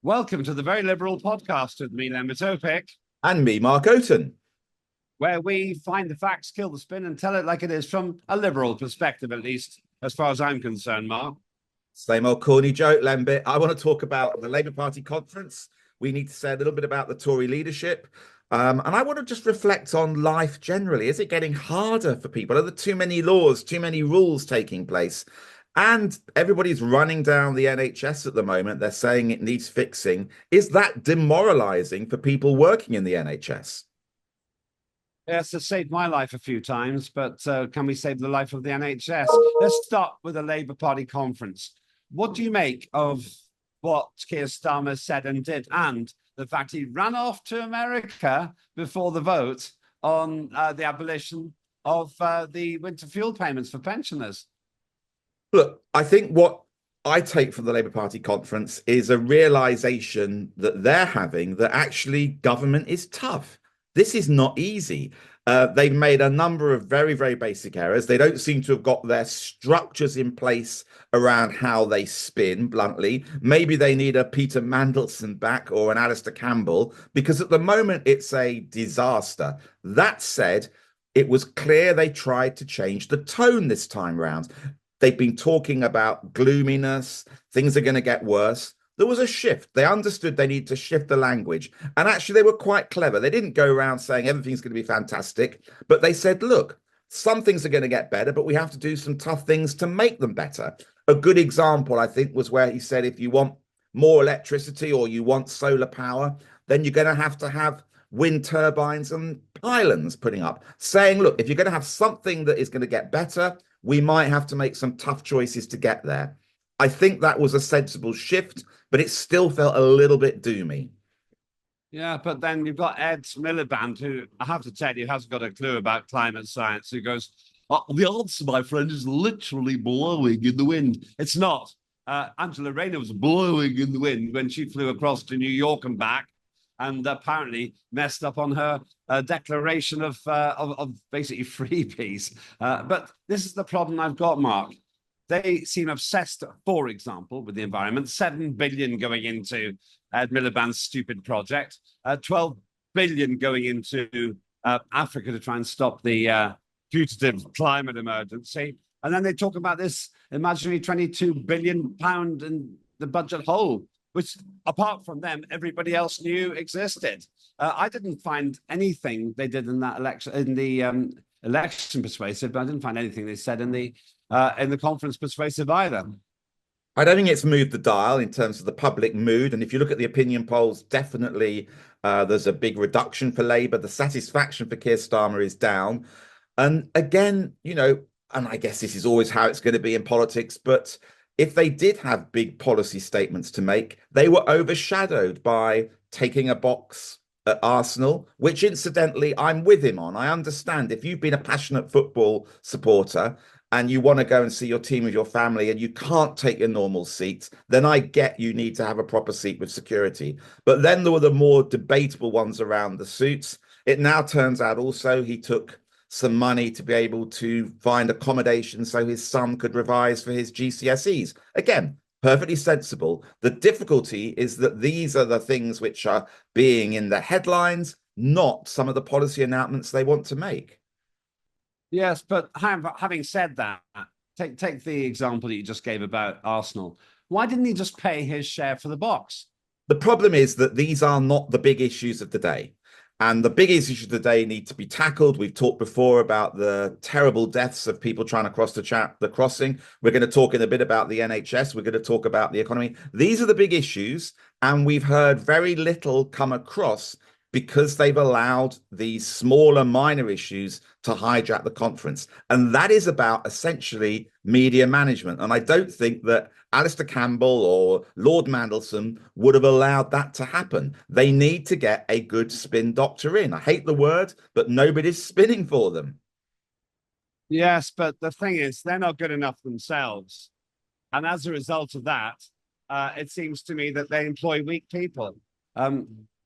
Welcome to the Very Liberal podcast with me, Oaten and Opik, And me, Mark Oaten. where we find the facts, kill the spin, and tell it like it is from a liberal perspective, at least, as far as I'm concerned, Mark. Same old corny joke, Lembit. I want to talk about the Labour Party conference. We need to say a little bit about the Tory leadership. And I want to just reflect on life generally. Is it getting harder for people? Are there too many laws, too many rules taking place? And everybody's running down the NHS at the moment. They're saying it needs fixing. Is that demoralizing for people working in the NHS? Yes, it's saved my life a few times, but can we save the life of the NHS? Let's start with the Labour Party conference. What do you make of what Keir Starmer said and did, and the fact he ran off to America before the vote on the abolition of the winter fuel payments for pensioners? Look, I think what I take from the Labour Party conference is a realization that they're having that actually government is tough. This is not easy. They've made a number of very, very basic errors. They don't seem to have got their structures in place around how they spin, bluntly. Maybe they need a Peter Mandelson back or an Alistair Campbell, because at the moment it's a disaster. That said, it was clear they tried to change the tone this time round. They've been talking about gloominess, things are going to get worse. There was a shift. They understood they need to shift the language. And actually, they were quite clever. They didn't go around saying everything's going to be fantastic, but they said, look, some things are going to get better, but we have to do some tough things to make them better. A good example, I think, was where he said, if you want more electricity or you want solar power, then you're going to have wind turbines and pylons putting up, saying, look, if you're going to have something that is going to get better, we might have to make some tough choices to get there. I think that was a sensible shift, but it still felt a little bit doomy. Yeah, but then you've got Ed Miliband, who I have to tell you hasn't got a clue about climate science, who goes, "Oh, the answer, my friend, is literally blowing in the wind." It's not. Angela Rayner was blowing in the wind when she flew across to New York and back, and apparently messed up on her declaration of basically freebies. But this is the problem I've got, Mark. They seem obsessed, for example, with the environment. 7 billion going into Ed Miliband's stupid project, 12 billion going into Africa to try and stop the putative climate emergency. And then they talk about this imaginary 22 billion pound in the budget hole, which apart from them, everybody else knew existed. I didn't find anything they did in that election, in the election persuasive, but I didn't find anything they said in the conference persuasive either. I don't think it's moved the dial in terms of the public mood. And if you look at the opinion polls, definitely there's a big reduction for Labour. The satisfaction for Keir Starmer is down. And again, and I guess this is always how it's going to be in politics, but if they did have big policy statements to make, they were overshadowed by taking a box at Arsenal, which incidentally, I'm with him on. I understand if you've been a passionate football supporter and you want to go and see your team with your family and you can't take your normal seats, then I get you need to have a proper seat with security. But then there were the more debatable ones around the suits. It now turns out also he took some money to be able to find accommodation so his son could revise for his GCSEs. Again, perfectly sensible. The difficulty is that these are the things which are being in the headlines, not some of the policy announcements they want to make. Yes, but having said that, take the example that you just gave about Arsenal. Why didn't he just pay his share for the box? The problem is that these are not the big issues of the day. And the big issues of the day need to be tackled. We've talked before about the terrible deaths of people trying to cross the crossing. We're going to talk in a bit about the NHS. We're going to talk about the economy. These are the big issues. And we've heard very little come across because they've allowed these smaller, minor issues to hijack the conference. And that is about essentially media management. And I don't think that Alistair Campbell or Lord Mandelson would have allowed that to happen. They need to get a good spin doctor in. I hate the word, but nobody's spinning for them. Yes, but the thing is, they're not good enough themselves. And as a result of that, it seems to me that they employ weak people.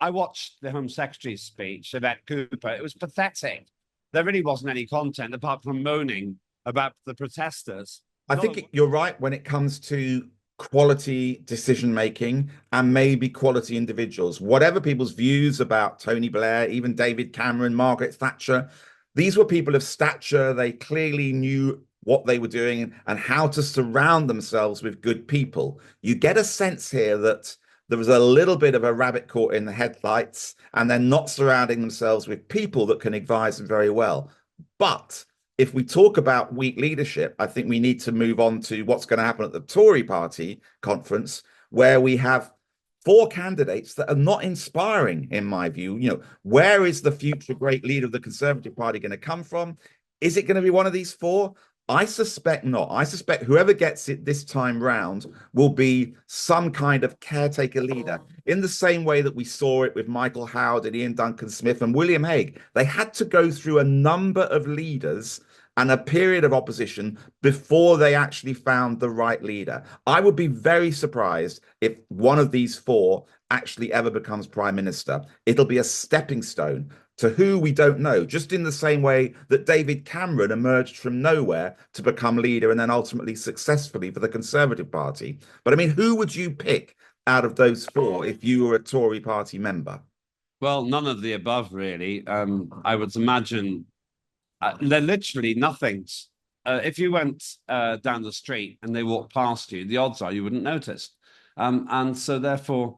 I watched the Home Secretary's speech, Yvette Cooper. It was pathetic. There really wasn't any content apart from moaning about the protesters. I think you're right when it comes to quality decision making and maybe quality individuals. Whatever people's views about Tony Blair, even David Cameron, Margaret Thatcher, these were people of stature. They clearly knew what they were doing and how to surround themselves with good people. You get a sense here that there was a little bit of a rabbit caught in the headlights, and they're not surrounding themselves with people that can advise them very well. But if we talk about weak leadership, I think we need to move on to what's going to happen at the Tory party conference, where we have four candidates that are not inspiring, in my view. Where is the future great leader of the Conservative Party going to come from? Is it going to be one of these four? I suspect not. I suspect whoever gets it this time round will be some kind of caretaker leader, in the same way that we saw it with Michael Howard and Ian Duncan Smith and William Hague. They had to go through a number of leaders and a period of opposition before they actually found the right leader. I would be very surprised if one of these four actually ever becomes prime minister. It'll be a stepping stone to who we don't know, just in the same way that David Cameron emerged from nowhere to become leader and then ultimately successfully for the Conservative Party. But I mean, who would you pick out of those four if you were a Tory party member? Well, none of the above, really. I would imagine they're literally nothings. If you went down the street and they walked past you, the odds are you wouldn't notice. And so, therefore,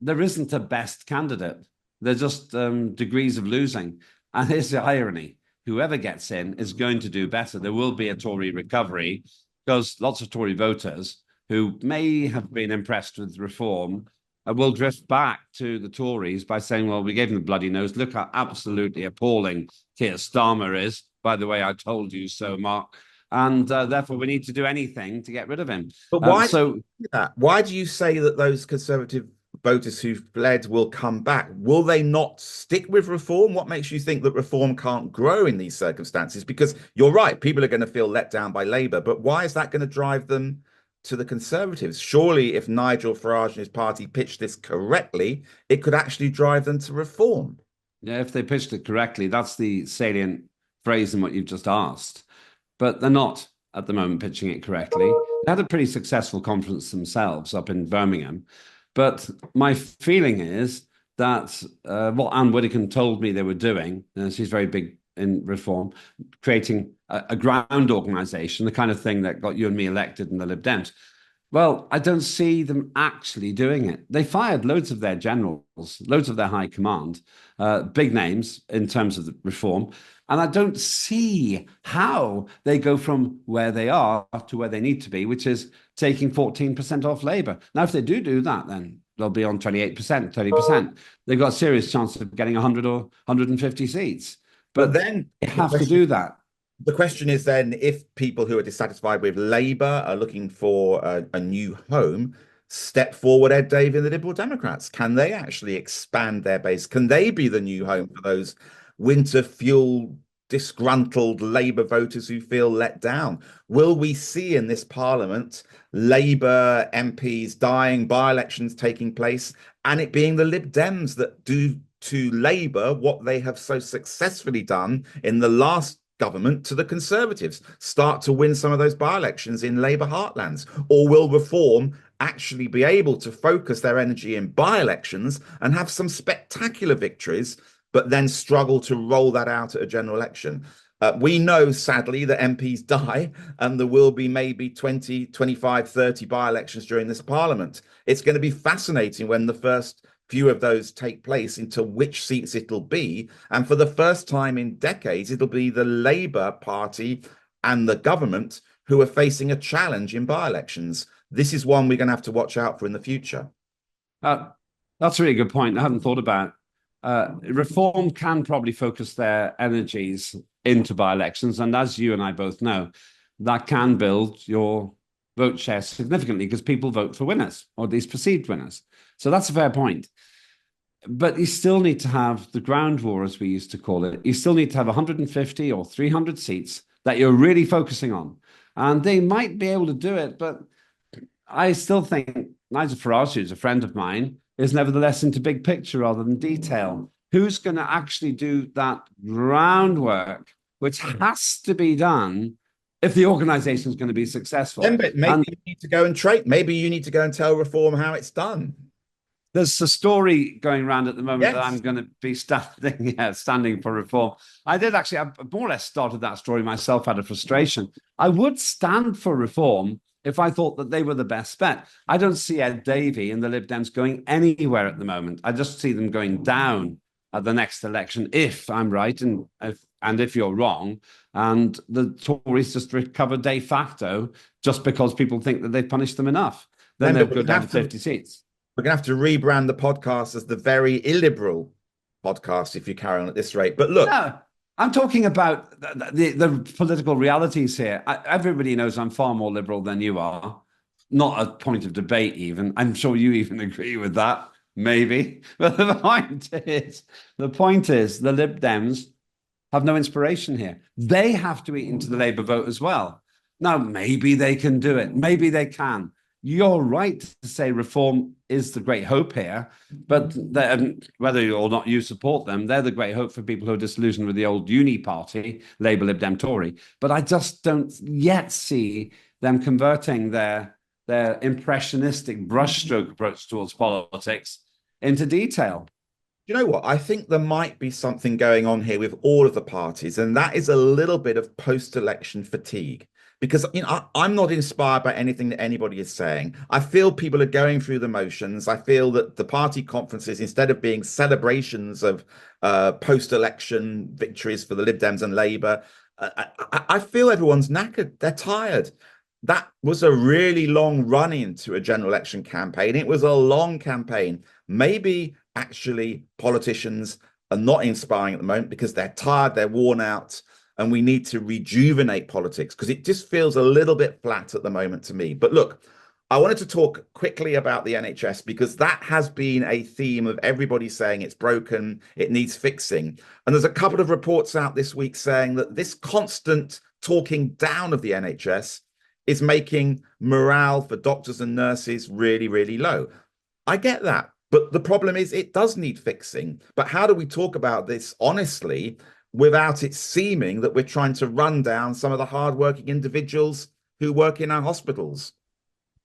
there isn't a best candidate. They're just degrees of losing. And here's the irony. Whoever gets in is going to do better. There will be a Tory recovery because lots of Tory voters who may have been impressed with reform will drift back to the Tories by saying, well, we gave them the bloody nose. Look how absolutely appalling Keir Starmer is. By the way, I told you so, Mark. And therefore, we need to do anything to get rid of him. But why do you do that? Why do you say that those Conservative voters who've fled will come back? Will they not stick with reform? What makes you think that reform can't grow in these circumstances? Because you're right, people are going to feel let down by Labour, but why is that going to drive them to the Conservatives? Surely, if Nigel Farage and his party pitched this correctly, it could actually drive them to reform. Yeah, if they pitched it correctly, that's the salient phrase in what you've just asked. But they're not at the moment pitching it correctly. They had a pretty successful conference themselves up in Birmingham. But my feeling is that what Anne Widdecombe told me they were doing, and she's very big in reform, creating a ground organisation, the kind of thing that got you and me elected in the Lib Dems. Well, I don't see them actually doing it. They fired loads of their generals, loads of their high command, big names in terms of the reform. And I don't see how they go from where they are to where they need to be, which is taking 14% off Labour. Now, if they do that, then they'll be on 28%, 30%. They've got a serious chance of getting 100 or 150 seats. But then they have to do that. The question is then, if people who are dissatisfied with Labour are looking for a new home, step forward, Ed Davey and the Liberal Democrats. Can they actually expand their base? Can they be the new home for those winter fuel disgruntled Labour voters who feel let down? Will we see in this Parliament Labour MPs dying, by-elections taking place, and it being the Lib Dems that do to Labour what they have so successfully done in the last government to the Conservatives, start to win some of those by-elections in Labour heartlands? Or will reform actually be able to focus their energy in by-elections and have some spectacular victories, but then struggle to roll that out at a general election? We know, sadly, that MPs die and there will be maybe 20, 25, 30 by-elections during this Parliament. It's going to be fascinating when the first few of those take place into which seats it'll be. And for the first time in decades, it'll be the Labour Party and the government who are facing a challenge in by-elections. This is one we're going to have to watch out for in the future. That's a really good point. I hadn't thought about. Reform can probably focus their energies into by-elections. And as you and I both know, that can build your vote share significantly because people vote for winners, or at least perceived winners. So that's a fair point. But you still need to have the ground war, as we used to call it. You still need to have 150 or 300 seats that you're really focusing on. And they might be able to do it, but I still think Nigel Farage, who's a friend of mine, is nevertheless into big picture rather than detail. Who's going to actually do that groundwork, which has to be done if the organisation is going to be successful. But maybe And you need to go and trade. Maybe you need to go and tell Reform how it's done. there's a story going around at the moment that I'm Yes. going to be standing for reform. I did actually, I more or less started that story myself out of frustration. I would stand for reform if I thought that they were the best bet. I don't see Ed Davey and the Lib Dems going anywhere at the moment. I just see them going down at the next election if I'm right and if you're wrong. And the Tories just recover de facto just because people think that they've punished them enough. Then they'll go down to 50 seats. We're going to have to rebrand the podcast as the very illiberal podcast if you carry on at this rate. But look, no, I'm talking about the political realities here. Everybody knows I'm far more liberal than you are. Not a point of debate, even. I'm sure you even agree with that, maybe. But the point is, the Lib Dems have no inspiration here. They have to eat into the Labour vote as well. Now, maybe they can do it. Maybe they can. You're right to say reform is the great hope here, but whether or not you support them, they're the great hope for people who are disillusioned with the old uni party, Labour, Lib Dem, Tory. But I just don't yet see them converting their impressionistic brushstroke approach towards politics into detail. You know what? I think there might be something going on here with all of the parties, and that is a little bit of post-election fatigue. Because I'm not inspired by anything that anybody is saying. I feel people are going through the motions. I feel that the party conferences, instead of being celebrations of post-election victories for the Lib Dems and Labour, I feel everyone's knackered. They're tired. That was a really long run into a general election campaign. It was a long campaign. Maybe actually politicians are not inspiring at the moment because they're tired, they're worn out. And we need to rejuvenate politics because it just feels a little bit flat at the moment to me. But look, I wanted to talk quickly about the NHS because that has been a theme of everybody saying it's broken, it needs fixing. And there's a couple of reports out this week saying that this constant talking down of the NHS is making morale for doctors and nurses really, really low. I get that. But the problem is it does need fixing. But how do we talk about this honestly without it seeming that we're trying to run down some of the hardworking individuals who work in our hospitals?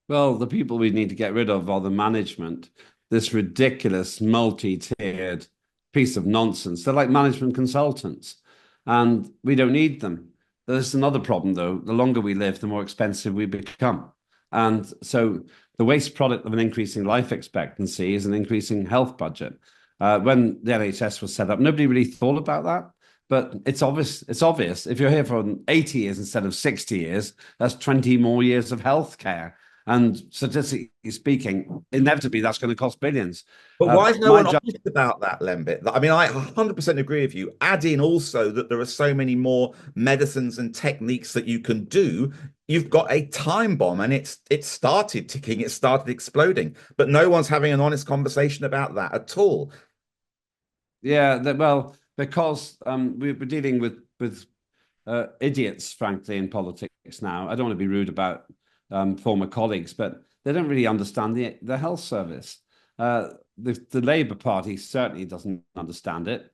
Well, the people we need to get rid of are the management, this ridiculous multi-tiered piece of nonsense. They're like management consultants, and we don't need them. There's another problem, though. The longer we live, the more expensive we become. And so the waste product of an increasing life expectancy is an increasing health budget. When the NHS was set up, nobody really thought about that. But it's obvious. It's obvious. If you're here for 80 years instead of 60 years, that's 20 more years of healthcare. And statistically speaking, inevitably, that's going to cost billions. But why is no one honest about that, Lembit? I mean, I 100% agree with you. Add in also that there are so many more medicines and techniques that you can do. You've got a time bomb and it started ticking, it started exploding. But no one's having an honest conversation about that at all. Yeah, well, because we're dealing with idiots, frankly, in politics now. I don't want to be rude about former colleagues, but they don't really understand the health service. The Labour Party certainly doesn't understand it.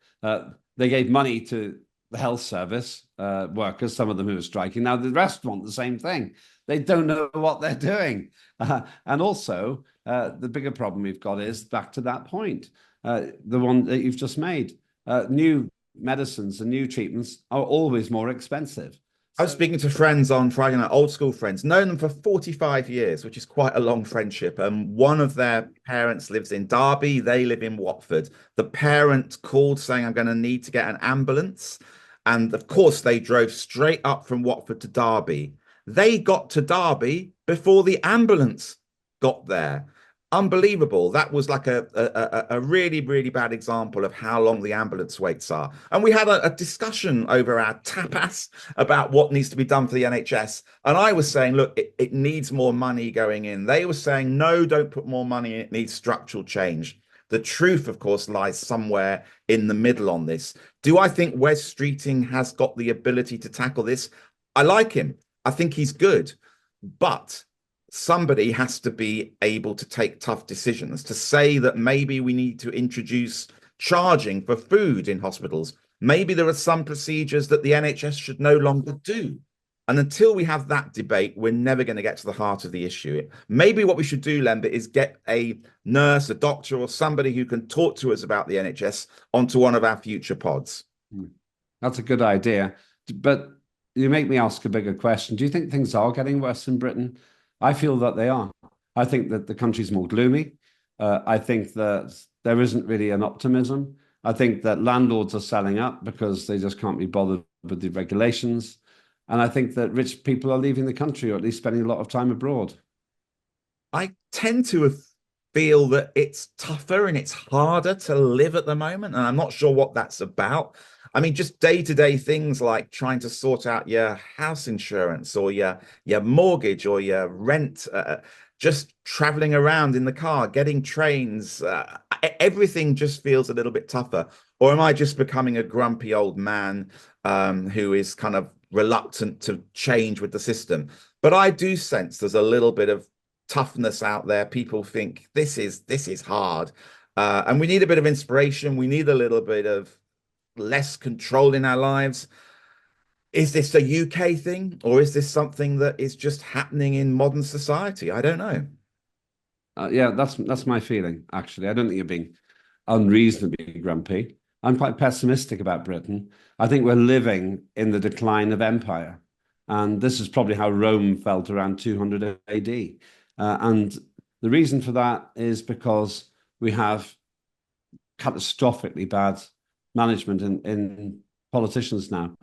They gave money to the health service workers, some of them who are striking. Now, the rest want the same thing. They don't know what they're doing. And also, the bigger problem we've got is back to that point, the one that you've just made. New medicines and new treatments are always more expensive. I was speaking to friends on Friday night, old school friends, known them for 45 years, which is quite a long friendship. One of their parents lives in Derby. They live in Watford. The parent called saying, I'm going to need to get an ambulance. And of course, they drove straight up from Watford to Derby. They got to Derby before the ambulance got there. Unbelievable. That was like a really, really bad example of how long the ambulance waits are. And we had a discussion over our tapas about what needs to be done for the NHS. And I was saying, look, it needs more money going in. They were saying, no, don't put more money in. It needs structural change. The truth, of course, lies somewhere in the middle on this. Do I think Wes Streeting has got the ability to tackle this? I like him. I think he's good. But somebody has to be able to take tough decisions, to say that maybe we need to introduce charging for food in hospitals. Maybe there are some procedures that the NHS should no longer do. And until we have that debate, we're never going to get to the heart of the issue. Maybe what we should do, Lembit, is get a nurse, a doctor, or somebody who can talk to us about the NHS onto one of our future pods. That's a good idea. But you make me ask a bigger question. Do you think things are getting worse in Britain? I feel that they are. I think that the country's more gloomy. I think that there isn't really an optimism. I think that landlords are selling up because they just can't be bothered with the regulations. And I think that rich people are leaving the country, or at least spending a lot of time abroad. I tend to feel that it's tougher and it's harder to live at the moment. And I'm not sure what that's about. I mean, just day-to-day things like trying to sort out your house insurance or your mortgage or your rent, just traveling around in the car, getting trains, everything just feels a little bit tougher. Or am I just becoming a grumpy old man who is kind of reluctant to change with the system? But I do sense there's a little bit of toughness out there. People think this is hard, and we need a bit of inspiration. We need a little bit of less control in our lives. Is this a UK thing, or is this something that is just happening in modern society? I don't know. Yeah, that's my feeling, actually. I don't think you're being unreasonably grumpy. I'm quite pessimistic about Britain. I think we're living in the decline of empire. And this is probably how Rome felt around 200 AD. And the reason for that is because we have catastrophically bad management in politicians now.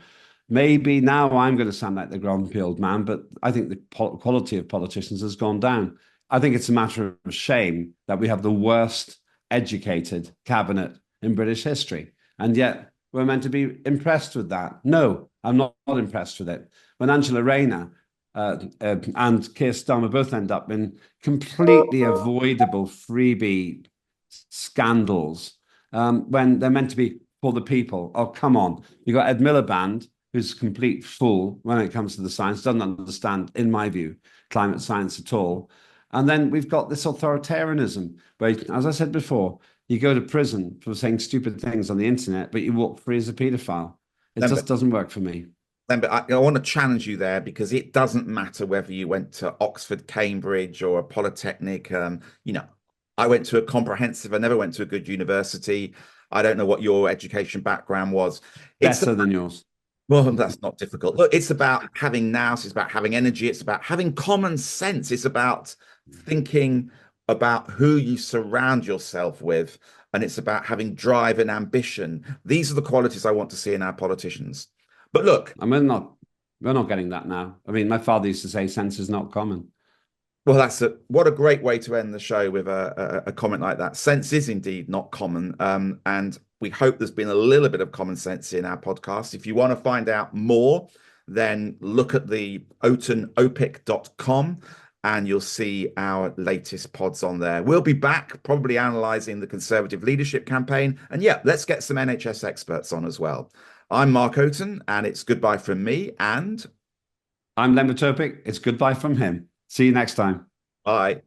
Maybe now I'm going to sound like the grumpy old man, but I think the quality of politicians has gone down. I think it's a matter of shame that we have the worst educated cabinet in British history. And yet we're meant to be impressed with that. No, I'm not impressed with it. When Angela Rayner and Keir Starmer both end up in completely avoidable freebie scandals when they're meant to be for the people. Oh, come on. You got Ed Miliband, who's a complete fool when it comes to the science, doesn't understand, in my view, climate science at all. And then we've got this authoritarianism where, as I said before, you go to prison for saying stupid things on the internet, but you walk free as a paedophile. It just doesn't work for me. But I want to challenge you there because it doesn't matter whether you went to Oxford, Cambridge, or a polytechnic. I went to a comprehensive. I never went to a good university. I don't know what your education background was. Better than yours. Well, that's not difficult. Look, it's about having nous, it's about having energy, it's about having common sense, it's about thinking about who you surround yourself with, and it's about having drive and ambition. These are the qualities I want to see in our politicians. But look, and we're not getting that now. I mean, my father used to say sense is not common. Well, what a great way to end the show with a comment like that. Sense is indeed not common. And we hope there's been a little bit of common sense in our podcast. If you want to find out more, then look at the oatenopik.com and you'll see our latest pods on there. We'll be back probably analysing the Conservative leadership campaign. And yeah, let's get some NHS experts on as well. I'm Mark Oaten, and it's goodbye from me. And I'm Lembit Opik. It's goodbye from him. See you next time. Bye.